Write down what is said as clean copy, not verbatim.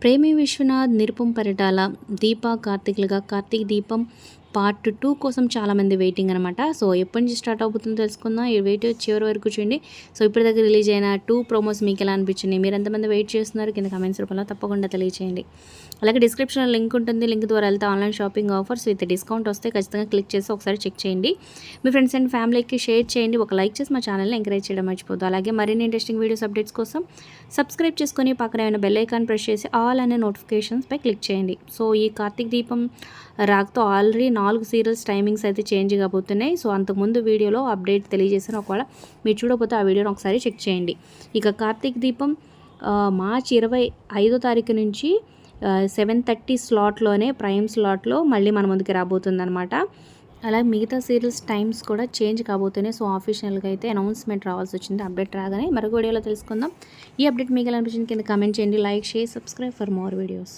ప్రేమి విశ్వనాథ్, నిరుపం పరిటాల, దీప కార్తీక్లుగా కార్తీక్ దీపం పార్ట్ 2 కోసం చాలామంది వెయిటింగ్ అనమాట. సో ఎప్పటి నుంచి స్టార్ట్ అవుతుందో తెలుసుకుందాం. ఈ వెయిట్ చివరి వరకు చూడండి. సో ఇప్పటి దగ్గర రిలీజ్ అయిన 2 ప్రోమోస్ మీకు ఎలా అనిపించింది, మీరు ఎంతమంది వెయిట్ చేస్తున్నారు కింద కమెంట్స్ రూపంలో తప్పకుండా తెలియజేయండి. అలాగే డిస్క్రిప్షన్లో లింక్ ఉంటుంది. లింక్ ద్వారా వెళ్తే online shopping offers with discount వస్తే ఖచ్చితంగా క్లిక్ చేసి ఒకసారి చెక్ చేయండి. మీ ఫ్రెండ్స్ అండ్ ఫ్యామిలీకి షేర్ చేయండి. ఒక లైక్ చేసి మా ఛానల్ని ఎంకరేజ్ చేయడం మర్చిపోద్దు. అలాగే మరిన్ని ఇంట్రెస్టింగ్ వీడియోస్ అప్డేట్స్ కోసం సబ్స్క్రైబ్ చేసుకొని పక్కన ఏమైనా బెల్ ఐకాన్ ప్రెస్ చేసి ఆల్ అనే నోటిఫికేషన్స్పై క్లిక్ చేయండి. సో ఈ కార్తీక్ దీపం రాక్తో ఆల్రెడీ 4 సీరియల్స్ టైమింగ్స్ అయితే చేంజ్ కాబోతున్నాయి. సో అంతకుముందు వీడియోలో అప్డేట్ తెలియజేసిన ఒకవేళ మీరు చూడకపోతే ఆ వీడియోని ఒకసారి చెక్ చేయండి. ఇక కార్తీక్ దీపం మార్చి 25వ తారీఖు నుంచి 7:30 స్లాట్లోనే ప్రైమ్ స్లాట్లో మళ్ళీ మన ముందుకు రాబోతుందన్నమాట. అలాగే మిగతా సీరియల్స్ టైమ్స్ కూడా చేంజ్ కాబోతున్నాయి. సో ఆఫీషియల్గా అయితే అనౌన్స్మెంట్ రావాల్సి వచ్చింది. అప్డేట్ రాగానే మరొక వీడియోలో తెలుసుకుందాం. ఈ అప్డేట్ మీకు ఎలా అనిపించింది కింద కామెంట్ చేయండి. Like, share, subscribe for more videos.